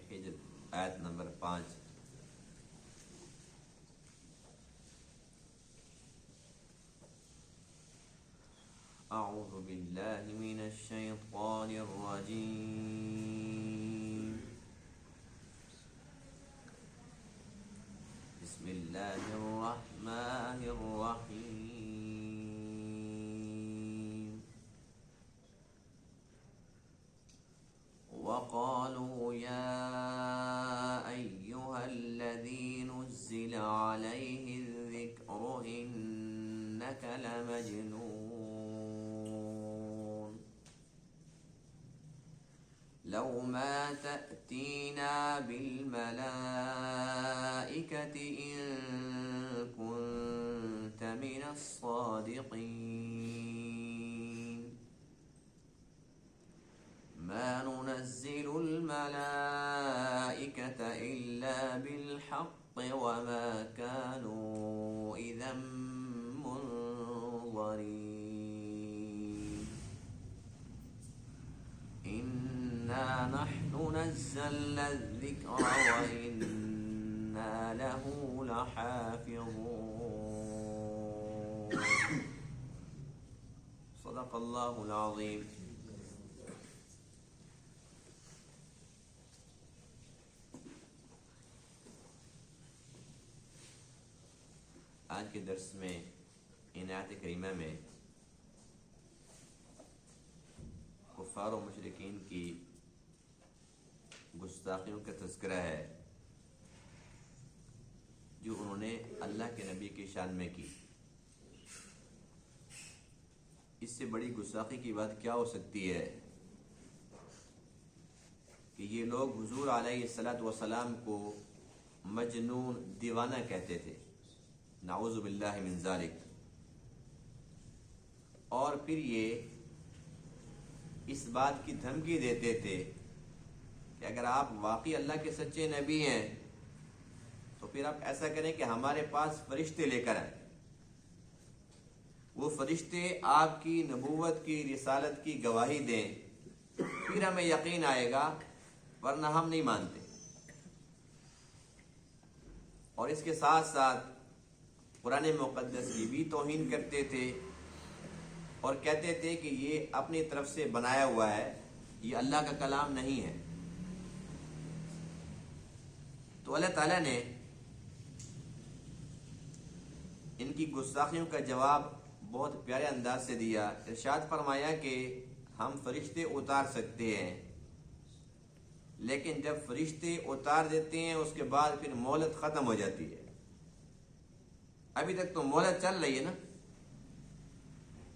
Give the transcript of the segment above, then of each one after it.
حجر آیت نمبر 5۔ اعوذ باللہ من الشیطان الرجیم، بسم اللہ الرحمن الرحیم۔ وقالوا يا أيها الذي نزل عليه الذكر إنك لمجنون لو ما تأتينا بالملائكة إن كنت من الصادقين ما ننزل الملائكة إلا بالحق وما كانوا إذا منظرين إنا نحن نزلنا الذكر وإنا له لحافظون۔ صدق الله العظيم۔ آج کے درس میں ان آیت کریمہ میں کفار و مشرکین کی گستاخیوں کا تذکرہ ہے جو انہوں نے اللہ کے نبی کی شان میں کی۔ اس سے بڑی گستاخی کی بات کیا ہو سکتی ہے کہ یہ لوگ حضور علیہ الصلوۃ والسلام کو مجنون، دیوانہ کہتے تھے، نعوذ باللہ من ذالک، اور پھر یہ اس بات کی دھمکی دیتے تھے کہ اگر آپ واقعی اللہ کے سچے نبی ہیں تو پھر آپ ایسا کریں کہ ہمارے پاس فرشتے لے کر آئیں، وہ فرشتے آپ کی نبوت کی، رسالت کی گواہی دیں، پھر ہمیں یقین آئے گا، ورنہ ہم نہیں مانتے۔ اور اس کے ساتھ ساتھ قرآن مقدس کی بھی توہین کرتے تھے اور کہتے تھے کہ یہ اپنی طرف سے بنایا ہوا ہے، یہ اللہ کا کلام نہیں ہے۔ تو اللہ تعالیٰ نے ان کی گستاخیوں کا جواب بہت پیارے انداز سے دیا۔ ارشاد فرمایا کہ ہم فرشتے اتار سکتے ہیں، لیکن جب فرشتے اتار دیتے ہیں اس کے بعد پھر مہلت ختم ہو جاتی ہے۔ ابھی تک تو مہلت چل رہی ہے نا،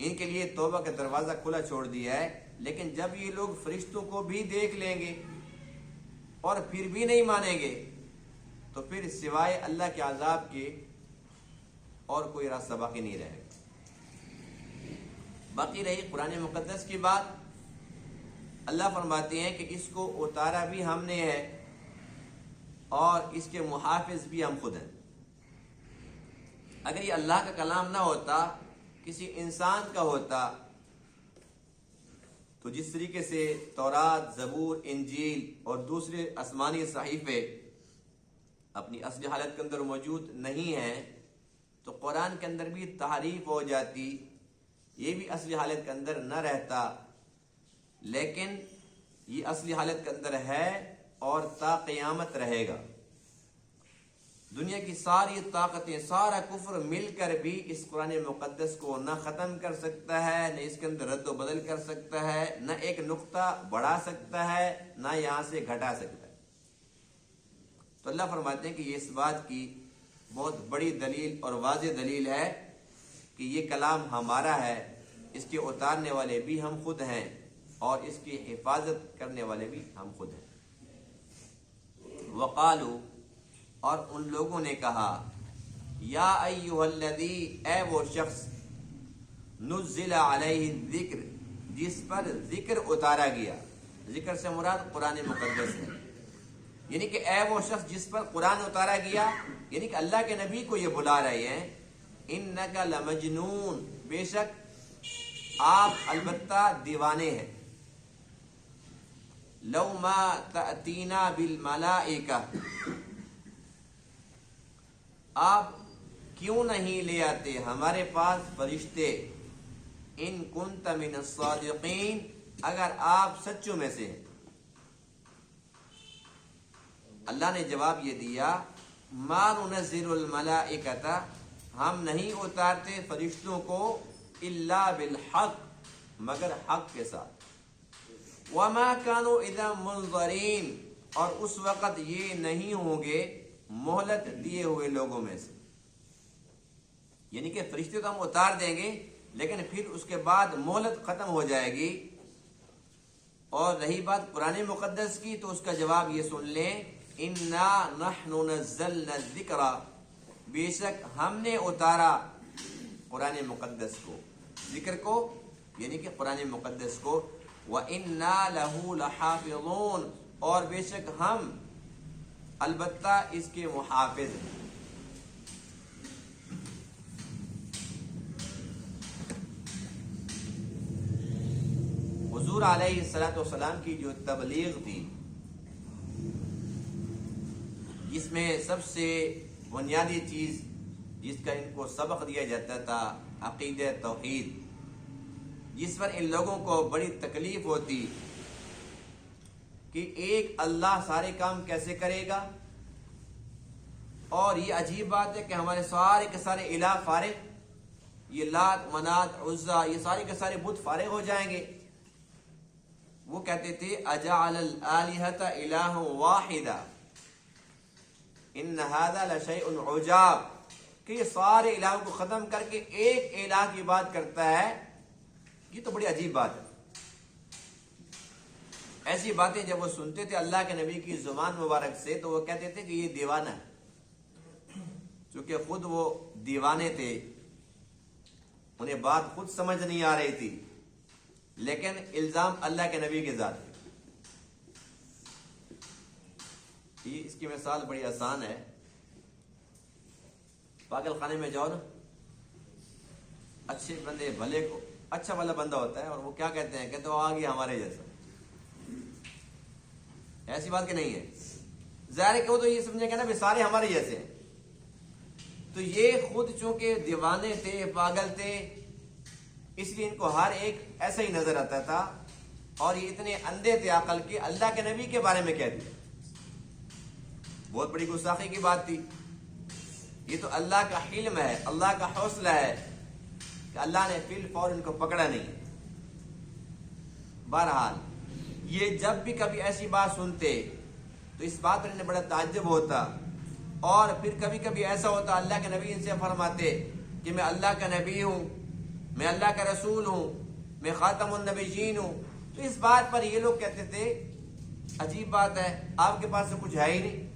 ان کے لیے توبہ کا دروازہ کھلا چھوڑ دیا ہے، لیکن جب یہ لوگ فرشتوں کو بھی دیکھ لیں گے اور پھر بھی نہیں مانیں گے تو پھر سوائے اللہ کے عذاب کے اور کوئی راستہ باقی نہیں رہے گا۔ باقی رہی قرآن مقدس کی بات، اللہ فرماتے ہیں کہ اس کو اتارا بھی ہم نے ہے اور اس کے محافظ بھی ہم خود ہیں۔ اگر یہ اللہ کا کلام نہ ہوتا، کسی انسان کا ہوتا، تو جس طریقے سے تورات، زبور، انجیل اور دوسرے آسمانی صحیفے اپنی اصلی حالت کے اندر موجود نہیں ہیں تو قرآن کے اندر بھی تحریف ہو جاتی، یہ بھی اصلی حالت کے اندر نہ رہتا، لیکن یہ اصلی حالت کے اندر ہے اور تا قیامت رہے گا۔ دنیا کی ساری طاقتیں، سارا کفر مل کر بھی اس قرآن مقدس کو نہ ختم کر سکتا ہے، نہ اس کے اندر رد و بدل کر سکتا ہے، نہ ایک نقطہ بڑھا سکتا ہے، نہ یہاں سے گھٹا سکتا ہے۔ تو اللہ فرماتے ہیں کہ یہ اس بات کی بہت بڑی دلیل اور واضح دلیل ہے کہ یہ کلام ہمارا ہے، اس کے اتارنے والے بھی ہم خود ہیں اور اس کی حفاظت کرنے والے بھی ہم خود ہیں۔ وقالو، اور ان لوگوں نے کہا، یا ایھا الذی، اے وہ شخص، نزل علیہ الذکر، جس پر ذکر اتارا گیا، ذکر سے مراد قرآن مقدس ہے، یعنی کہ اے وہ شخص جس پر قرآن اتارا گیا، یعنی کہ اللہ کے نبی کو یہ بلا رہے ہیں، انک لمجنون، بے شک آپ البتہ دیوانے ہیں۔ لو ما تأتینا بالملائکہ، آپ کیوں نہیں لے آتے ہمارے پاس فرشتے، ان کنت من الصادقین، اگر آپ سچوں میں سے ہیں۔ اللہ نے جواب یہ دیا ما ننزل الملائکۃ، ہم نہیں اتارتے فرشتوں کو الا بالحق، مگر حق کے ساتھ، وما كانوا اذا منظرین، اور اس وقت یہ نہیں ہوں گے مہلت دیے ہوئے لوگوں میں سے، یعنی کہ فرشتے تو ہم اتار دیں گے لیکن پھر اس کے بعد مہلت ختم ہو جائے گی۔ اور رہی بات قرآن مقدس کی تو اس کا جواب یہ سن لیں، انا نحن نزلنا الذکر، بے شک ہم نے اتارا قرآن مقدس کو، ذکر کو یعنی کہ قرآن مقدس کو، وَإِنَّا لَهُ لَحَافِظُونَ، اور بے شک ہم البتہ اس کے محافظ ہیں۔ حضور علیہ السلام کی جو تبلیغ تھی، جس میں سب سے بنیادی چیز جس کا ان کو سبق دیا جاتا تھا عقیدہ توحید، جس پر ان لوگوں کو بڑی تکلیف ہوتی کہ ایک اللہ سارے کام کیسے کرے گا، اور یہ عجیب بات ہے کہ ہمارے سارے کے سارے الہ فارغ، یہ لات منات عزا یہ سارے کے سارے بت فارغ ہو جائیں گے۔ وہ کہتے تھے اجعل الآلہۃ الہ واحدہ ان ھذا لشیء عجاب، کہ یہ سارے الہوں کو ختم کر کے ایک الہ کی بات کرتا ہے، یہ تو بڑی عجیب بات ہے۔ ایسی باتیں جب وہ سنتے تھے اللہ کے نبی کی زبان مبارک سے تو وہ کہتے تھے کہ یہ دیوانہ ہے، چونکہ خود وہ دیوانے تھے، انہیں بات خود سمجھ نہیں آ رہی تھی، لیکن الزام اللہ کے نبی کے ذات پہ۔ یہ اس کی مثال بڑی آسان ہے، پاگل خانے میں جاؤ نا، اچھے بندے بھلے کو اچھا والا بندہ ہوتا ہے اور وہ کیا کہتے ہیں، کہتے وہ آ گیا ہمارے جیسا، ایسی بات کہ نہیں ہے، ظاہر ہے کہ وہ تو یہ سمجھے گا نا بھی سارے ہمارے جیسے ہیں۔ تو یہ خود چونکہ دیوانے تھے، پاگل تھے، اس لیے ان کو ہر ایک ایسا ہی نظر آتا تھا، اور یہ اتنے اندھے تھے عقل کے، اللہ کے نبی کے بارے میں کہہ دیا، بہت بڑی گستاخی کی بات تھی۔ یہ تو اللہ کا حلم ہے، اللہ کا حوصلہ ہے کہ اللہ نے فی الفور ان کو پکڑا نہیں۔ بہرحال یہ جب بھی کبھی ایسی بات سنتے تو اس بات پر انہیں بڑا تعجب ہوتا، اور پھر کبھی کبھی ایسا ہوتا اللہ کے نبی ان سے فرماتے کہ میں اللہ کا نبی ہوں، میں اللہ کا رسول ہوں، میں خاتم النبیین ہوں، تو اس بات پر یہ لوگ کہتے تھے عجیب بات ہے، آپ کے پاس تو کچھ ہے ہی نہیں،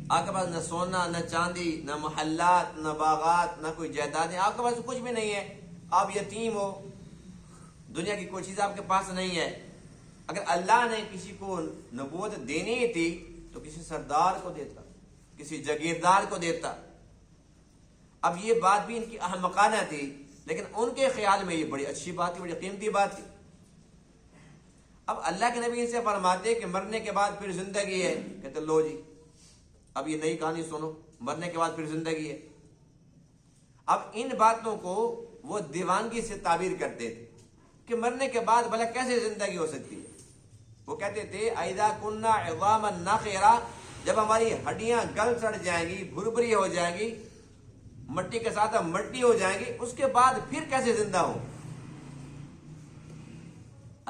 آپ کے پاس نہ سونا نہ چاندی نہ محلات نہ باغات نہ کوئی جائیدادیں، آپ کے پاس کچھ بھی نہیں ہے، آپ یتیم ہو، دنیا کی کوئی چیز آپ کے پاس نہیں ہے۔ اگر اللہ نے کسی کو نبوت دینی تھی تو کسی سردار کو دیتا، کسی جاگیردار کو دیتا۔ اب یہ بات بھی ان کی احمقانہ تھی، لیکن ان کے خیال میں یہ بڑی اچھی بات تھی، بڑی قیمتی بات تھی۔ اب اللہ کے نبی سے فرماتے کہ مرنے کے بعد پھر زندگی ہے، کہتے لو جی اب یہ نئی کہانی سنو، مرنے کے بعد پھر زندگی ہے۔ اب ان باتوں کو وہ دیوانگی سے تعبیر کرتے تھے کہ مرنے کے بعد بھلا کیسے زندگی ہو سکتی ہے۔ وہ کہتے تھے اذا كنا عظاما نخرا، جب ہماری ہڈیاں گل سڑ جائیں گی، بھربھری ہو جائیں گی، مٹی کے ساتھ مٹی ہو جائیں گی، اس کے بعد پھر کیسے زندہ ہو۔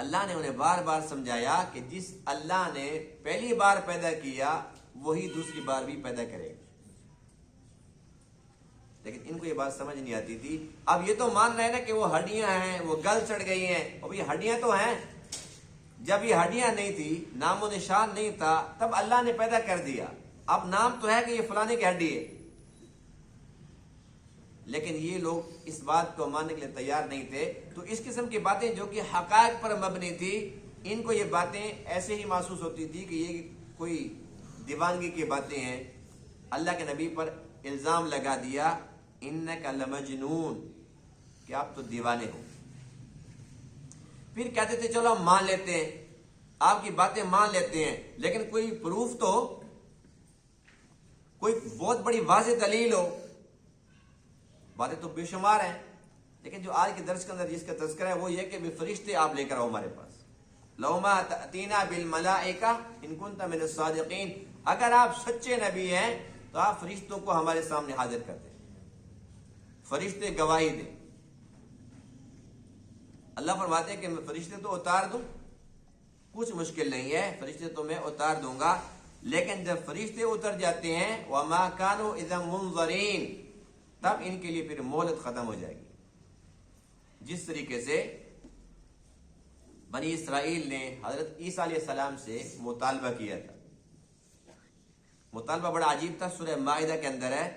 اللہ نے انہیں بار بار سمجھایا کہ جس اللہ نے پہلی بار پیدا کیا وہی دوسری بار بھی پیدا کرے گا، لیکن ان کو یہ بات سمجھ نہیں آتی تھی۔ اب یہ تو مان رہے نا کہ وہ ہڈیاں ہیں، وہ گل سڑ گئی ہیں، اب یہ ہڈیاں تو ہیں، جب یہ ہڈیاں نہیں تھی، نام و نشان نہیں تھا، تب اللہ نے پیدا کر دیا، اب نام تو ہے کہ یہ فلانے کی ہڈی ہے، لیکن یہ لوگ اس بات کو ماننے کے لیے تیار نہیں تھے۔ تو اس قسم کی باتیں جو کہ حقائق پر مبنی تھی، ان کو یہ باتیں ایسے ہی محسوس ہوتی تھی کہ یہ کوئی دیوانگی کی باتیں ہیں۔ اللہ کے نبی پر الزام لگا دیا انک لمجنون، کہ آپ تو دیوانے ہو۔ پھر کہتے تھے چلو ہم مان لیتے ہیں، آپ کی باتیں مان لیتے ہیں، لیکن کوئی پروف تو، کوئی بہت بڑی واضح دلیل ہو۔ باتیں تو بے شمار ہیں، لیکن جو آج کے درس کے اندر جس کا تذکرہ ہے وہ یہ کہ فرشتے آپ لے کر آؤ ہمارے پاس۔ لَوْ مَا تَأْتِينَا بِالْمَلَائِكَةِ إِن كُنْتَ مِنَ الصَّادِقِينَ، اگر آپ سچے نبی ہیں تو آپ فرشتوں کو ہمارے سامنے حاضر کر دیں، فرشتے گواہی دیں۔ اللہ فرماتے ہیں کہ میں فرشتے تو اتار دوں، کچھ مشکل نہیں ہے، فرشتے تو میں اتار دوں گا، لیکن جب فرشتے اتر جاتے ہیں وَمَا كَانُوا إِذًا مُنظَرِينَ، تب ان کے لیے پھر مہلت ختم ہو جائے گی۔ جس طریقے سے بنی اسرائیل نے حضرت عیسیٰ علیہ السلام سے مطالبہ کیا تھا، مطالبہ بڑا عجیب تھا، سورہ مائدہ کے اندر ہے،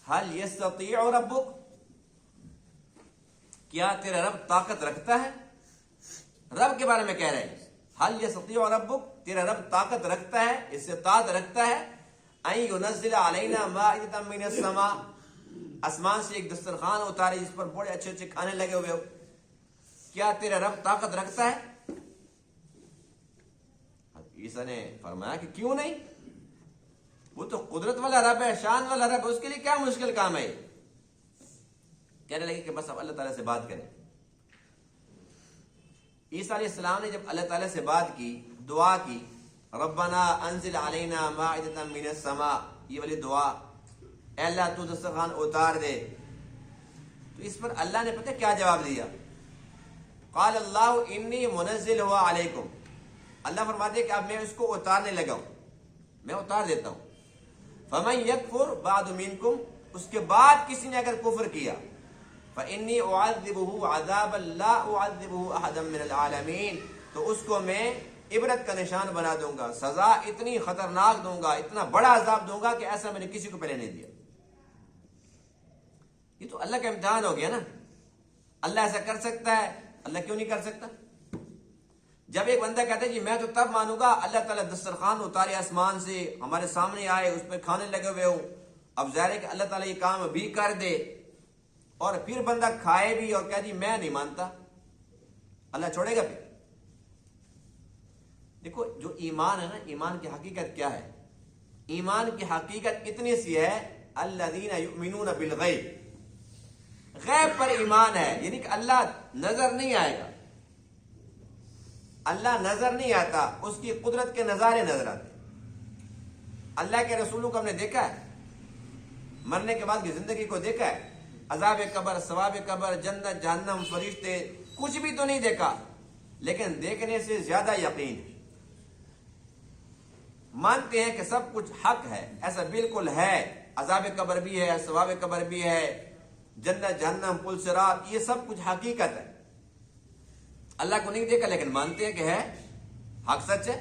هل يستطيع ربك، کیا تیرا رب طاقت رکھتا ہے؟ رب کے بارے میں کہہ رہے ہیں، هل يستطيع ربك، تیرا رب طاقت رکھتا ہے، استطاعت رکھتا ہے، ان ينزل علينا مائدة من السماء، آسمان سے ایک دسترخوان اتارے جس پر بڑے اچھے اچھے کھانے لگے ہوئے ہو، کیا تیرا رب طاقت رکھتا ہے؟ عیسیٰ نے فرمایا کہ کیوں نہیں، وہ تو قدرت والا رب ہے، شان والا رب ہے، اس کے لیے کیا مشکل کام ہے؟ کہنے لگے کہ بس اب اللہ تعالیٰ سے بات کریں۔ عیسیٰ علیہ السلام نے جب اللہ تعالیٰ سے بات کی، دعا کی، ربنا انزل علینا مائدۃ من السماء، یہ والی دعا، اے اللہ تو دسترخوان اتار دے، تو اس پر اللہ نے پتہ کیا جواب دیا؟ قال اللہ انی منزلها علیکم، اللہ فرماتے کہ اب میں اس کو اتارنے لگا ہوں، میں اتار دیتا ہوں۔ فمن یکفر بعد منکم، اس کے بعد کسی نے اگر کفر کیا، فانی اعذبہ عذابا لا اعذبہ احدا من العالمین، تو اس کو میں عبرت کا نشان بنا دوں گا، سزا اتنی خطرناک دوں گا، اتنا بڑا عذاب دوں گا کہ ایسا میں نے کسی کو پہلے نہیں دیا۔ یہ تو اللہ کا امتحان ہو گیا نا، اللہ ایسا کر سکتا ہے، اللہ کیوں نہیں کر سکتا؟ جب ایک بندہ کہتا ہے جی میں تو تب مانوں گا اللہ تعالیٰ دسترخوان اتارے آسمان سے ہمارے سامنے آئے، اس پہ کھانے لگے ہوئے ہوں، اب ظاہر ہے کہ اللہ تعالیٰ یہ کام بھی کر دے، اور پھر بندہ کھائے بھی اور کہہ جی میں نہیں مانتا، اللہ چھوڑے گا پھر؟ دیکھو جو ایمان ہے نا، ایمان کی حقیقت کیا ہے؟ ایمان کی حقیقت اتنی سی ہے، الذین یؤمنون بالغیب، غیب پر ایمان ہے، یعنی کہ اللہ نظر نہیں آئے گا، اللہ نظر نہیں آتا، اس کی قدرت کے نظارے نظر آتے، اللہ کے رسولوں کو ہم نے دیکھا ہے، مرنے کے بعد کی زندگی کو دیکھا ہے، عذاب قبر، ثواب قبر، جنت جہنم، فرشتے، کچھ بھی تو نہیں دیکھا، لیکن دیکھنے سے زیادہ یقین ہے، مانتے ہیں کہ سب کچھ حق ہے، ایسا بالکل ہے، عذاب قبر بھی ہے، ثواب قبر بھی ہے، جنت جہنم، پل صراط، یہ سب کچھ حقیقت ہے، اللہ کو نہیں دیکھا لیکن مانتے ہیں کہ ہے، حق سچ ہے۔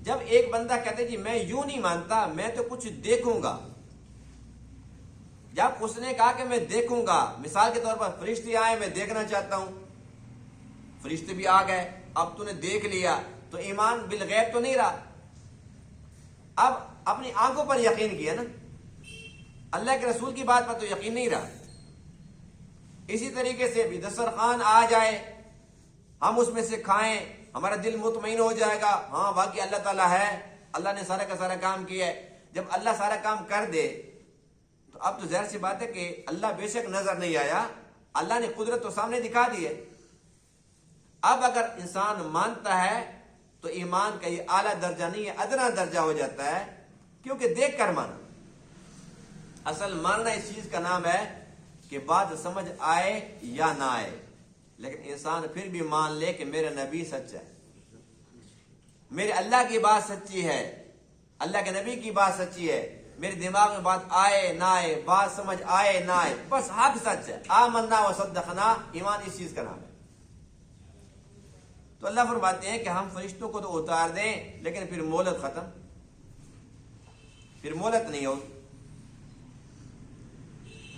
جب ایک بندہ کہتے جی میں یوں نہیں مانتا، میں تو کچھ دیکھوں گا، جب اس نے کہا کہ میں دیکھوں گا، مثال کے طور پر فرشتے آئے میں دیکھنا چاہتا ہوں، فرشتے بھی آ گئے، اب تو نے دیکھ لیا تو ایمان بالغیب تو نہیں رہا، اب اپنی آنکھوں پر یقین کیا نا، اللہ کے رسول کی بات پر تو یقین نہیں رہا۔ اسی طریقے سے بھی دسترخوان آ جائے، ہم اس میں سے کھائیں، ہمارا دل مطمئن ہو جائے گا، ہاں باقی اللہ تعالیٰ ہے، اللہ نے سارا کا سارا کام کیا ہے۔ جب اللہ سارا کام کر دے تو اب تو ظاہر سی بات ہے کہ اللہ بے شک نظر نہیں آیا، اللہ نے قدرت تو سامنے دکھا دی ہے۔ اب اگر انسان مانتا ہے تو ایمان کا یہ اعلیٰ درجہ نہیں ہے، ادنا درجہ ہو جاتا ہے، کیونکہ دیکھ کر مانا۔ اصل ماننا اس چیز کا نام ہے کہ بات سمجھ آئے یا نہ آئے، لیکن انسان پھر بھی مان لے کہ میرا نبی سچ ہے، میرے اللہ کی بات سچی ہے، اللہ کے نبی کی بات سچی ہے، میرے دماغ میں بات آئے نہ آئے، بات سمجھ آئے نہ آئے، بس حق سچ ہے، آمنا و صدقنا، ایمان اس چیز کا نام ہے۔ تو اللہ فرماتے ہیں کہ ہم فرشتوں کو تو اتار دیں لیکن پھر مہلت ختم، پھر مہلت نہیں ہو۔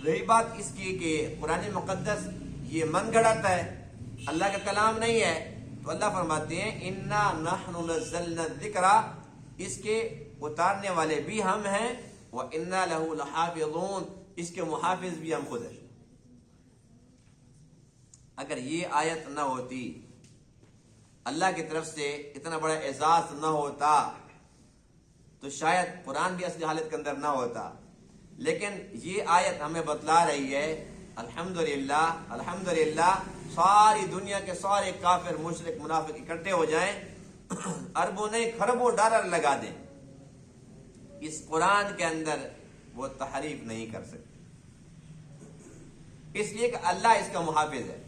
رہی بات اس کی کہ قرآن مقدس یہ من گھڑت ہے، اللہ کا کلام نہیں ہے، تو اللہ فرماتے ہیں انا نحن نزلنا الذکر، اس کے اتارنے والے بھی ہم ہیں، وَإِنَّا لَهُ لَحَافِظُونَ، اس کے محافظ بھی ہم خود ہیں۔ اگر یہ آیت نہ ہوتی اللہ کی طرف سے اتنا بڑا اعزاز نہ ہوتا تو شاید قرآن بھی اصلی حالت کے اندر نہ ہوتا. لیکن یہ آیت ہمیں بتلا رہی ہے الحمدللہ الحمدللہ ساری دنیا کے سارے کافر مشرک منافق اکٹھے ہو جائیں، اربوں نہیں خربوں ڈالر لگا دیں، اس قرآن کے اندر وہ تحریف نہیں کر سکتے، اس لیے کہ اللہ اس کا محافظ ہے.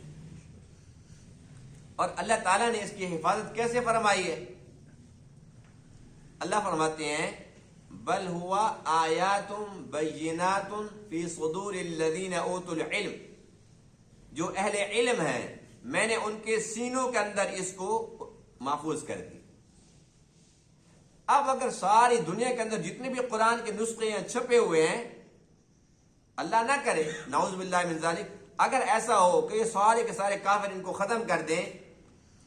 اور اللہ تعالیٰ نے اس کی حفاظت کیسے فرمائی ہے؟ اللہ فرماتے ہیں بل ہوا آیات بینات فی صدور الذین اوتوا العلم، جو اہل علم ہیں میں نے ان کے سینوں کے اندر اس کو محفوظ کر دی. اب اگر ساری دنیا کے اندر جتنے بھی قرآن کے نسخے ہیں چھپے ہوئے ہیں، اللہ نہ کرے نعوذ باللہ من ذالک، اگر ایسا ہو کہ یہ سارے کے سارے کافر ان کو ختم کر دیں،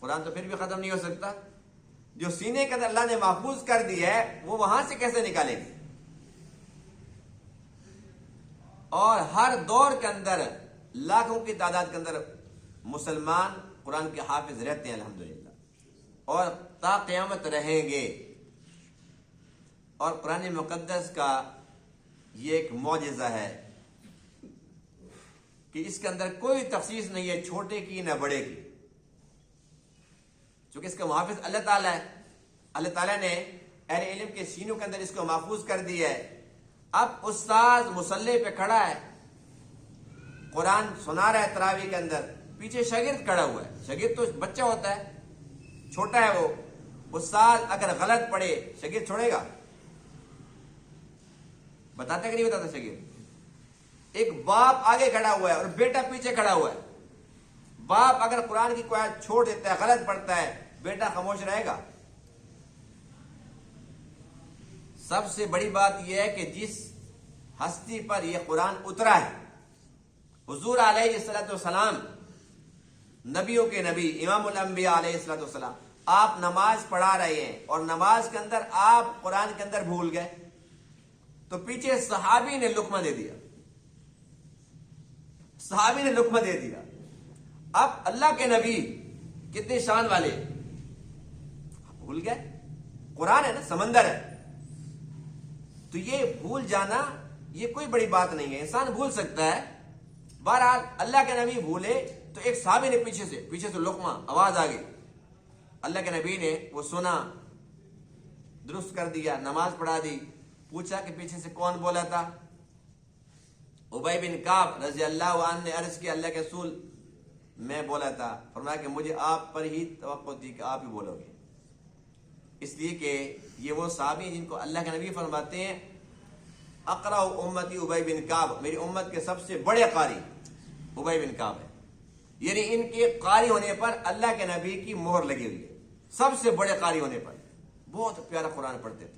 قرآن تو پھر بھی ختم نہیں ہو سکتا. جو سینے کے اندر اللہ نے محفوظ کر دی ہے وہ وہاں سے کیسے نکالیں گے؟ اور ہر دور کے اندر لاکھوں کی تعداد کے اندر مسلمان قرآن کے حافظ رہتے ہیں الحمدللہ، اور تا قیامت رہیں گے. اور قرآن مقدس کا یہ ایک معجزہ ہے کہ اس کے اندر کوئی تخصیص نہیں ہے چھوٹے کی نہ بڑے کی، چونکہ اس کا محافظ اللہ تعالیٰ ہے. اللہ تعالیٰ نے اہل علم کے سینوں کے اندر اس کو محفوظ کر دیا ہے. اب استاذ مصلی پہ کھڑا ہے، قرآن سنا رہا ہے تراویح کے اندر، پیچھے شاگرد کھڑا ہوا ہے. شاگرد تو بچہ ہوتا ہے، چھوٹا ہے وہ. استاذ اگر غلط پڑھے شاگرد چھوڑے گا؟ بتاتا کہ نہیں بتاتا شاگرد؟ ایک باپ آگے کھڑا ہوا ہے اور بیٹا پیچھے کھڑا ہوا ہے. باپ اگر قرآن کی کوئی آیت چھوڑ دیتا ہے، غلط پڑھتا ہے، بیٹا خاموش رہے گا؟ سب سے بڑی بات یہ ہے کہ جس ہستی پر یہ قرآن اترا ہے، حضور علیہ الصلوۃ والسلام، نبیوں کے نبی، امام الانبیاء علیہ الصلوۃ والسلام، آپ نماز پڑھا رہے ہیں اور نماز کے اندر آپ قرآن کے اندر بھول گئے تو پیچھے صحابی نے لقمہ دے دیا، صحابی نے لقمہ دے دیا. اب اللہ کے نبی کتنے شان والے، بھول گئے. قرآن ہے نا، سمندر ہے، تو یہ بھول جانا یہ کوئی بڑی بات نہیں ہے، انسان بھول سکتا ہے. بہرحال اللہ کے نبی بھولے تو ایک صحابی نے پیچھے سے لقمہ، آواز آ گئی، اللہ کے نبی نے وہ سنا، درست کر دیا، نماز پڑھا دی. پوچھا کہ پیچھے سے کون بولا تھا؟ ابی بن کعب رضی اللہ عنہ نے عرض کیا اللہ کے رسول میں بولا تھا. فرمایا کہ مجھے آپ پر ہی توقع تھی کہ آپ ہی بولو گے، اس لیے کہ یہ وہ صحابی ہیں جن کو اللہ کے نبی فرماتے ہیں اقرأ امتی ابی بن کعب، میری امت کے سب سے بڑے قاری ابی بن کعب ہے. یعنی ان کے قاری ہونے پر اللہ کے نبی کی مہر لگی ہوئی ہے، سب سے بڑے قاری ہونے پر. بہت پیارا قرآن پڑھتے تھے.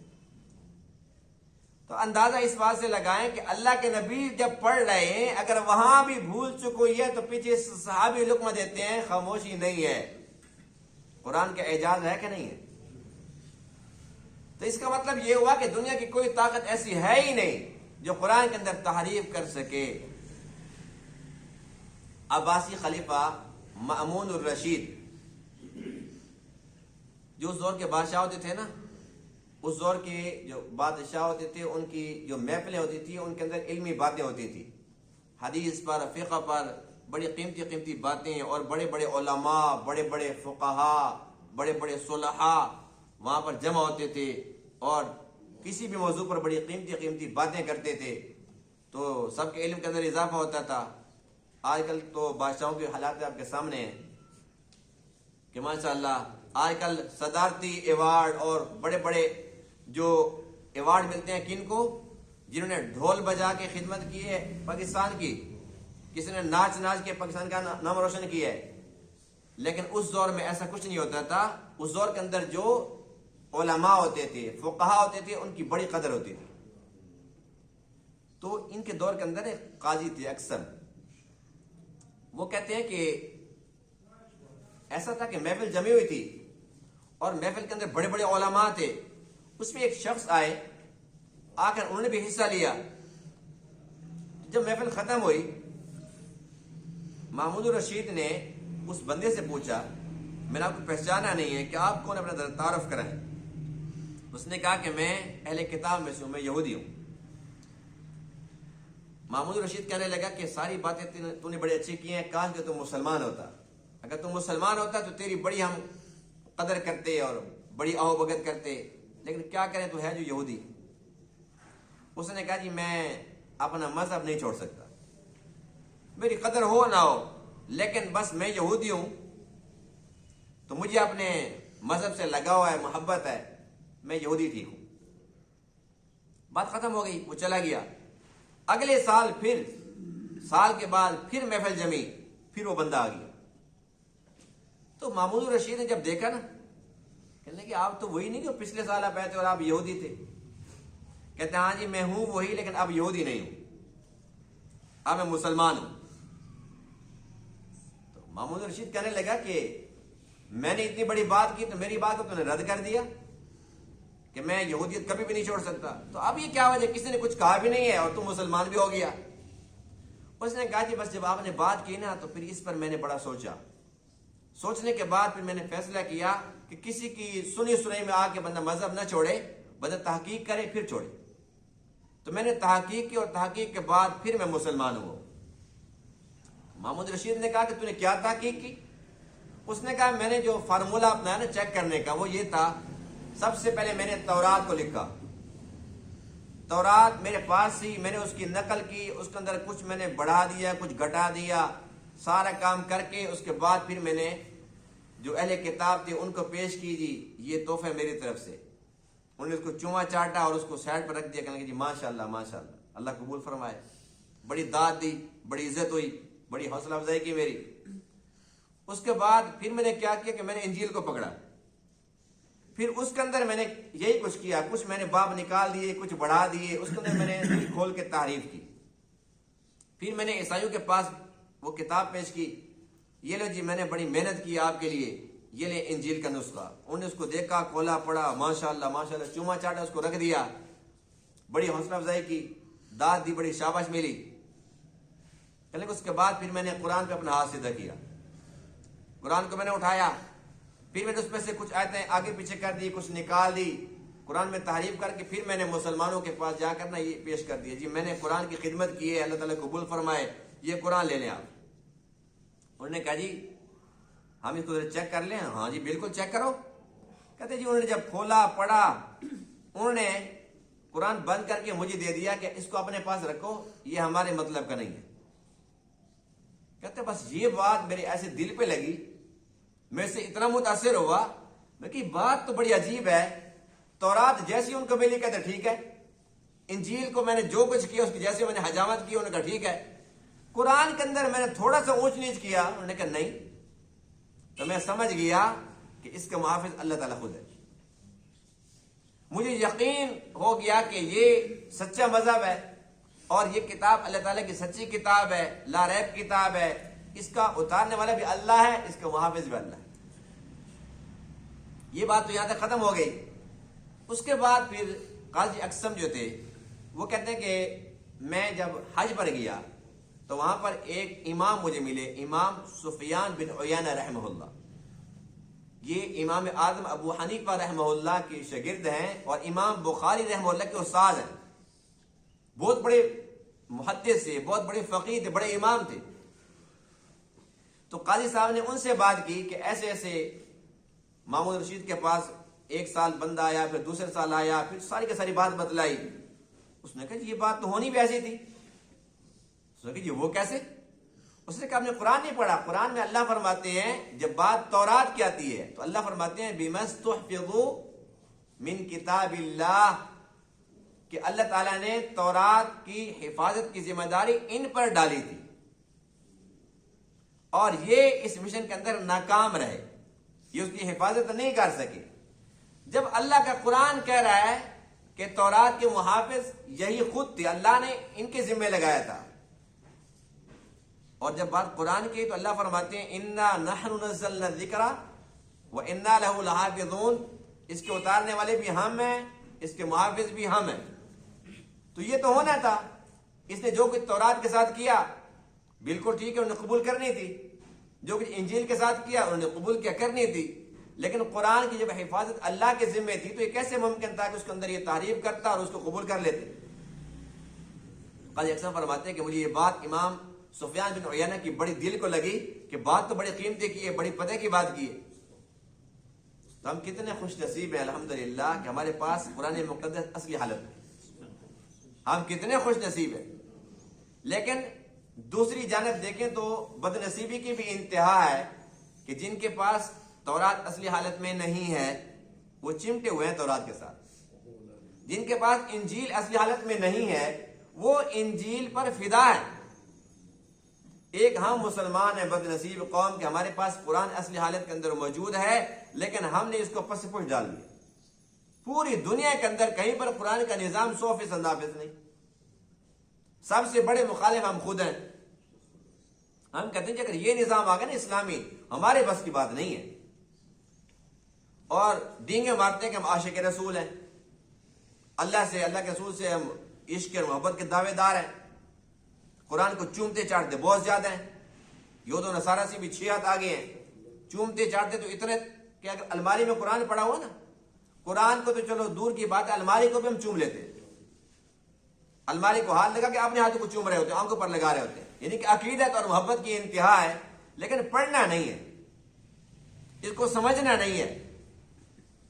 تو اندازہ اس بات سے لگائیں کہ اللہ کے نبی جب پڑھ رہے ہیں، اگر وہاں بھی بھول چکی ہے تو پیچھے صحابی لقمہ دیتے ہیں، خاموشی نہیں ہے. قرآن کا اعجاز ہے کہ نہیں ہے؟ تو اس کا مطلب یہ ہوا کہ دنیا کی کوئی طاقت ایسی ہے ہی نہیں جو قرآن کے اندر تحریف کر سکے. عباسی خلیفہ مأمون الرشید، جو اس دور کے بادشاہ ہوتے تھے نا، اس دور کے جو بادشاہ ہوتے تھے ان کی جو محفلیں ہوتی تھی ان کے اندر علمی باتیں ہوتی تھی، حدیث پر، فقہ پر بڑی قیمتی قیمتی باتیں، اور بڑے بڑے علماء، بڑے بڑے فقہاء، بڑے بڑے صلحاء وہاں پر جمع ہوتے تھے اور کسی بھی موضوع پر بڑی قیمتی قیمتی باتیں کرتے تھے، تو سب کے علم کے اندر اضافہ ہوتا تھا. آج کل تو بادشاہوں کے حالات آپ کے سامنے ہیں کہ ماشاءاللہ آج کل صدارتی ایوارڈ اور بڑے بڑے جو ایوارڈ ملتے ہیں کن کو؟ جنہوں نے ڈھول بجا کے خدمت کی ہے پاکستان کی، کسی نے ناچ کے پاکستان کا نام روشن کیا ہے. لیکن اس دور میں ایسا کچھ نہیں ہوتا تھا. اس دور کے اندر جو علماء ہوتے تھے، فقہاء ہوتے تھے، ان کی بڑی قدر ہوتی تھی. تو ان کے دور کے اندر ایک قاضی تھے اکثر، وہ کہتے ہیں کہ ایسا تھا کہ محفل جمی ہوئی تھی اور محفل کے اندر بڑے بڑے علماء تھے. اس میں ایک شخص آئے، آ کر انہوں نے بھی حصہ لیا. جب محفل ختم ہوئی، محمود الرشید نے اس بندے سے پوچھا، میں نے آپ کو پہچانا نہیں ہے کہ آپ کون، اپنا تعارف کرائیں۔ اس نے کہا کہ میں اہل کتاب میں سے ہوں، میں یہودی ہوں۔ محمود رشید کہنے لگا کہ ساری باتیں تو نے بڑے اچھی کی ہیں، کاش کہ تم مسلمان ہوتا، اگر تم مسلمان ہوتا تو تیری بڑی ہم قدر کرتے اور بڑی آہو بھگت کرتے، لیکن کیا کریں تو ہے جو یہودی۔ اس نے کہا جی میں اپنا مذہب نہیں چھوڑ سکتا، میری قدر ہو نہ ہو، لیکن بس میں یہودی ہوں تو مجھے اپنے مذہب سے لگاؤ ہے، محبت ہے، میں یہودی ٹھیک ہوں۔ بات ختم ہو گئی، وہ چلا گیا۔ اگلے سال پھر، سال کے بعد پھر محفل جمی، پھر وہ بندہ آ گیا۔ تو محمود رشید نے جب دیکھا نا، کہنے کہ آپ تو وہی نہیں جو پچھلے سال آپ آئے تھے اور آپ یہودی تھے۔ کہتے ہیں ہاں جی میں ہوں وہی، لیکن اب یہودی نہیں ہوں، اب میں مسلمان ہوں۔ تو محمود رشید کہنے لگا کہ میں نے اتنی بڑی بات کی تو میری بات کو تو نے رد کر دیا کہ میں یہودیت کبھی بھی نہیں چھوڑ سکتا، تو اب یہ کیا وجہ، کسی نے کچھ کہا بھی نہیں ہے اور تم مسلمان بھی ہو گیا۔ اس نے کہا جی بس جب آپ نے بات کی نا تو پھر اس پر میں نے بڑا سوچا، سوچنے کے بعد پھر میں نے فیصلہ کیا کہ کسی کی سنی سنائی میں آ کے بندہ مذہب نہ چھوڑے، بندہ تحقیق کرے پھر چھوڑے۔ تو میں نے تحقیق کی اور تحقیق کے بعد پھر میں مسلمان ہوا۔ محمود رشید نے کہا کہ تو نے کیا تحقیق کی؟ اس نے کہا میں نے جو فارمولہ اپنایا نا چیک کرنے کا وہ یہ تھا، سب سے پہلے میں نے تورات کو لکھا، تورات میرے پاس تھی، میں نے اس کی نقل کی، اس کے اندر کچھ میں نے بڑھا دیا، کچھ گھٹا دیا، سارا کام کر کے اس کے بعد پھر میں نے جو اہل کتاب تھے ان کو پیش کی، جی یہ تحفہ میری طرف سے۔ انہوں نے اس کو چوما چاٹا اور اس کو سائڈ پر رکھ دیا، کہنے کہ جی ماشاءاللہ ماشاءاللہ، اللہ قبول فرمائے۔ بڑی داد دی، بڑی عزت ہوئی، بڑی حوصلہ افزائی کی میری۔ اس کے بعد پھر میں نے کیا کیا کہ میں نے انجیل کو پکڑا، پھر اس کے اندر میں نے یہی کچھ کیا، کچھ میں نے باب نکال دیے، کچھ بڑھا دیے، اس کے اندر میں نے کھول کے تعریف کی۔ پھر میں نے عیسائیوں کے پاس وہ کتاب پیش کی، یہ لو جی میں نے بڑی محنت کی آپ کے لیے، یہ لے انجیل کا نسخہ۔ انہوں نے اس کو دیکھا، کھولا، پڑھا، ماشاءاللہ ماشاءاللہ، چوما چاٹا، اس کو رکھ دیا، بڑی حوصلہ افزائی کی، داد دی، بڑی شاباش ملی۔ لیکن اس کے بعد پھر میں نے قرآن پہ اپنا ہاتھ سیدھا کیا، قرآن کو میں نے اٹھایا، پھر میں نے اس میں سے کچھ آیتیں آگے پیچھے کر دی، کچھ نکال دی، قرآن میں تحریف کر کے پھر میں نے مسلمانوں کے پاس جا کر نا یہ پیش کر دیا، جی میں نے قرآن کی خدمت کی ہے، اللہ تعالیٰ قبول فرمائے، یہ قرآن لے لیں آپ۔ انہوں نے کہا جی ہم اس کو چیک کر لیں؟ ہاں جی بالکل چیک کرو۔ کہتے جی انہوں نے جب کھولا، پڑھا، انہوں نے قرآن بند کر کے مجھے دے دیا کہ اس کو اپنے پاس رکھو، یہ ہمارے مطلب کا نہیں ہے۔ کہتے بس یہ بات میرے ایسے دل پہ لگی، میں سے اتنا متاثر ہوا، میں کہ بات تو بڑی عجیب ہے، تورات جیسی ان کو ملی کہتے ٹھیک ہے، انجیل کو میں نے جو کچھ کیا اس کی جیسے میں نے حجامت کی انہوں نے کہا ٹھیک ہے، قرآن کے اندر میں نے تھوڑا سا اونچ نیچ کیا، انہوں نے کہا نہیں۔ تو میں سمجھ گیا کہ اس کا محافظ اللہ تعالیٰ خود ہے۔ مجھے یقین ہو گیا کہ یہ سچا مذہب ہے اور یہ کتاب اللہ تعالیٰ کی سچی کتاب ہے، لا ریب کتاب ہے، اس کا اتارنے والا بھی اللہ ہے، اس کا محافظ بھی اللہ ہے۔ یہ بات تو یہاں تک ختم ہو گئی۔ اس کے بعد پھر قاضی اقسم جو تھے وہ کہتے ہیں کہ میں جب حج پر گیا تو وہاں پر ایک امام مجھے ملے، امام سفیان بن عیینہ رحمہ اللہ۔ یہ امام اعظم ابو حنیفہ رحمہ اللہ کے شاگرد ہیں اور امام بخاری رحمہ اللہ کے استاد ہیں، بہت بڑے محدث تھے، بہت بڑے فقیہ تھے، بڑے امام تھے۔ تو قاضی صاحب نے ان سے بات کی کہ ایسے ایسے محمود رشید کے پاس ایک سال بندہ آیا، پھر دوسرے سال آیا، پھر ساری کی ساری بات بتلائی۔ اس نے کہا جی یہ بات تو ہونی بھی ایسی تھی۔ اس نے کہا جی وہ کیسے؟ اس نے کہا آپ نے قرآن نہیں پڑھا، قرآن میں اللہ فرماتے ہیں جب بات تورات کی آتی ہے تو اللہ فرماتے ہیں بِمَسْتُحْفِظُوا مِن کتاب اللہ، کہ اللہ تعالیٰ نے تورات کی حفاظت کی ذمہ داری ان پر ڈالی تھی اور یہ اس مشن کے اندر ناکام رہے، یہ اس کی حفاظت نہیں کر سکے۔ جب اللہ کا قرآن کہہ رہا ہے کہ تورات کے محافظ یہی خود تھے، اللہ نے ان کے ذمہ لگایا تھا، اور جب بات قرآن کی تو اللہ فرماتے ہیں اِنَّا نَحْنُ نَزَّلْنَا الذِّكْرَ وَإِنَّا لَهُ لَحَافِظُونَ، اس کے اتارنے والے بھی ہم ہیں، اس کے محافظ بھی ہم ہیں۔ تو یہ تو ہونا تھا، اس نے جو کچھ تورات کے ساتھ کیا بالکل ٹھیک ہے، انہیں قبول کرنی تھی، جو کچھ انجیل کے ساتھ کیا انہوں نے قبول کیا، کرنی تھی، لیکن قرآن کی جب حفاظت اللہ کے ذمے تھی تو یہ کیسے ممکن تھا کہ اس کے اندر یہ تعریف کرتا اور اس کو قبول کر لیتے؟ قاضی اکثر فرماتے ہیں کہ مجھے یہ بات امام سفیان بن عیینہ کی بڑی دل کو لگی کہ بات تو بڑی قیمتی کی ہے، بڑی پتہ کی بات کی ہے۔ تو ہم کتنے خوش نصیب ہیں الحمدللہ کہ ہمارے پاس قرآن مقدس اصلی حالت ہے، ہم کتنے خوش نصیب ہیں۔ لیکن دوسری جانب دیکھیں تو بد نصیبی کی بھی انتہا ہے کہ جن کے پاس تورات اصلی حالت میں نہیں ہے وہ چمٹے ہوئے ہیں تورات کے ساتھ، جن کے پاس انجیل اصلی حالت میں نہیں ہے وہ انجیل پر فدا ہے۔ ایک ہم مسلمان ہیں بد نصیب قوم کہ ہمارے پاس قرآن اصلی حالت کے اندر موجود ہے لیکن ہم نے اس کو پس پش ڈال دیا۔ پوری دنیا کے اندر کہیں پر قرآن کا نظام 100% نافذ نہیں، سب سے بڑے مخالف ہم خود ہیں۔ ہم کہتے ہیں کہ اگر یہ نظام آ گیا نا اسلامی، ہمارے بس کی بات نہیں ہے، اور ڈینگے مارتے ہیں کہ ہم عاشق رسول ہیں، اللہ سے، اللہ کے رسول سے ہم عشق اور محبت کے دعوے دار ہیں، قرآن کو چومتے چاٹتے بہت زیادہ ہیں، یہود و نصارہ سے بھی 6 ہاتھ آگے ہیں، چومتے چاٹتے تو اتنے کہ اگر الماری میں قرآن پڑا ہوا نا، قرآن کو تو چلو دور کی بات ہے، الماری کو بھی ہم چوم لیتے ہیں، الماری کو ہاتھ لگا کے اپنے ہاتھوں کو چوم رہے ہوتے ہیں، آنکھوں پر لگا رہے ہوتے ہیں، یعنی کہ عقیدت اور محبت کی انتہا ہے، لیکن پڑھنا نہیں ہے، اس کو سمجھنا نہیں ہے،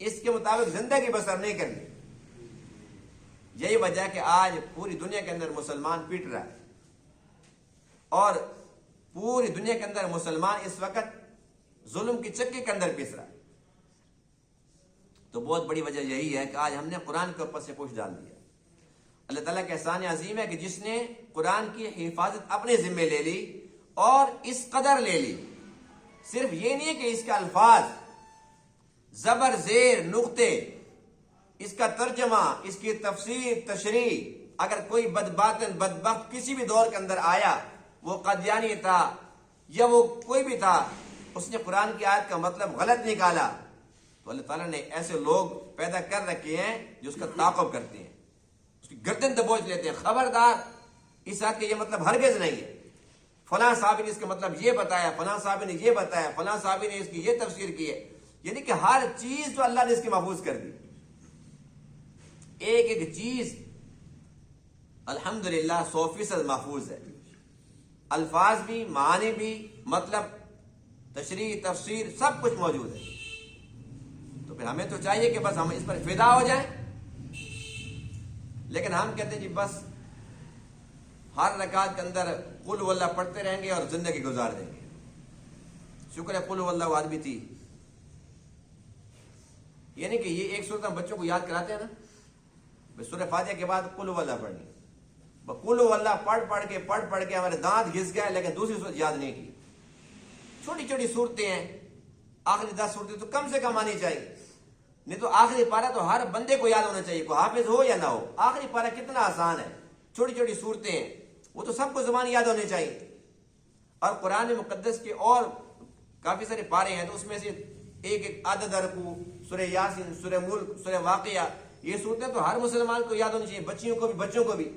اس کے مطابق زندگی بسر نہیں کرنی۔ یہی وجہ کہ آج پوری دنیا کے اندر مسلمان پیٹ رہا ہے، اور پوری دنیا کے اندر مسلمان اس وقت ظلم کی چکی کے اندر پیس رہا ہے۔ تو بہت بڑی وجہ یہی ہے کہ آج ہم نے قرآن کے اوپر سے پوچھ ڈال دیا۔ اللہ تعالیٰ کا احسان عظیم ہے کہ جس نے قرآن کی حفاظت اپنے ذمے لے لی اور اس قدر لے لی، صرف یہ نہیں ہے کہ اس کے الفاظ، زبر زیر نقطے، اس کا ترجمہ، اس کی تفسیر تشریح، اگر کوئی بدباطن بدبخت کسی بھی دور کے اندر آیا، وہ قادیانی تھا یا وہ کوئی بھی تھا، اس نے قرآن کی آیت کا مطلب غلط نکالا، تو اللہ تعالیٰ نے ایسے لوگ پیدا کر رکھے ہیں جو اس کا تعاقب کرتے ہیں، اس کی گردن دبوچ لیتے ہیں، خبردار اس آیت کا یہ مطلب ہرگز نہیں ہے، فلاں صحابی نے اس کا مطلب یہ بتایا، فلاں صحابی نے یہ بتایا، فلاں صحابی نے اس کی یہ تفسیر کی ہے، یعنی کہ ہر چیز جو اللہ نے اس کی محفوظ کر دی، ایک ایک چیز الحمدللہ 100% محفوظ ہے، الفاظ بھی، معنی بھی، مطلب، تشریح، تفسیر، سب کچھ موجود ہے۔ تو پھر ہمیں تو چاہیے کہ بس ہم اس پر فدا ہو جائیں، لیکن ہم کہتے ہیں جی بس ہر رکعت کے اندر قل واللہ پڑھتے رہیں گے اور زندگی گزار دیں گے۔ شکر ہے قل واللہ آدمی تھی، یعنی کہ یہ ایک صورت ہم بچوں کو یاد کراتے ہیں نا، سورہ فاتحہ کے بعد قل واللہ پڑھنی، قل واللہ پڑھ کے ہمارے دانت گھس گئے، لیکن دوسری صورت یاد نہیں کی۔ چھوٹی چھوٹی صورتیں ہیں، آخری 10 صورتیں تو کم سے کم آنی چاہیے، نہیں تو آخری پارہ تو ہر بندے کو یاد ہونا چاہیے، کوئی حافظ ہو یا نہ ہو۔ آخری پارہ کتنا آسان ہے، چھوٹی چھوٹی صورتیں ہیں، وہ تو سب کو زبان یاد ہونے چاہیے۔ اور قرآن مقدس کے اور کافی سارے پارے ہیں، تو اس میں سے ایک ایک عدد رکوع، سورہ یاسین، سورہ ملک، سورہ واقعہ، یہ صورتیں تو ہر مسلمان کو یاد ہونی چاہیے، بچیوں کو بھی، بچوں کو بھی۔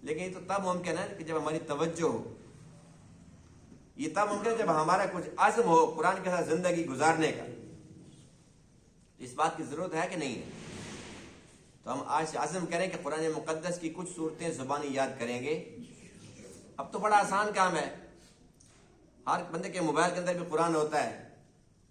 لیکن یہ تو تب ممکن ہے کہ جب ہماری توجہ ہو، یہ تب ممکن ہے جب ہمارا کچھ عزم ہو قرآن کے ساتھ زندگی گزارنے کا۔ اس بات کی ضرورت ہے کہ نہیں ہے؟ تو ہم آج سے عزم کریں کہ قرآن مقدس کی کچھ صورتیں زبانی یاد کریں گے۔ اب تو بڑا آسان کام ہے، ہر بندے کے موبائل کے اندر بھی قرآن ہوتا ہے،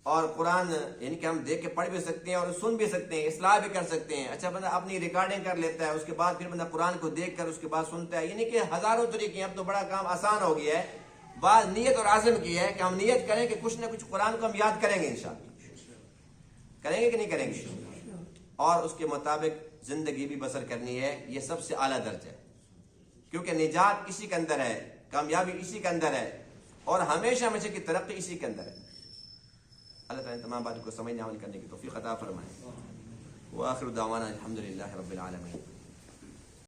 اور قرآن یعنی کہ ہم دیکھ کے پڑھ بھی سکتے ہیں اور سن بھی سکتے ہیں، اصلاح بھی کر سکتے ہیں۔ اچھا بندہ اپنی ریکارڈنگ کر لیتا ہے، اس کے بعد پھر بندہ قرآن کو دیکھ کر اس کے بعد سنتا ہے، یعنی کہ ہزاروں طریقے ہیں۔ اب تو بڑا کام آسان ہو گیا ہے، بعض نیت اور عزم کی ہے کہ ہم نیت کریں کہ کچھ نہ کچھ قرآن کو ہم یاد کریں گے، انشاءاللہ کریں گے کہ نہیں کریں گے، اور اس کے مطابق زندگی بھی بسر کرنی ہے۔ یہ سب سے اعلیٰ درجہ ہے، کیونکہ نجات اسی کے اندر ہے، کامیابی اسی کے اندر ہے، اور ہمیشہ ہمیشہ کی ترقی اسی کے اندر ہے۔ اللہ تعالیٰ تمام باتوں کو سمجھنے عمل کرنے کی توفیق عطا فرمائے۔ وآخر دعوانا الحمدللہ رب العالمین۔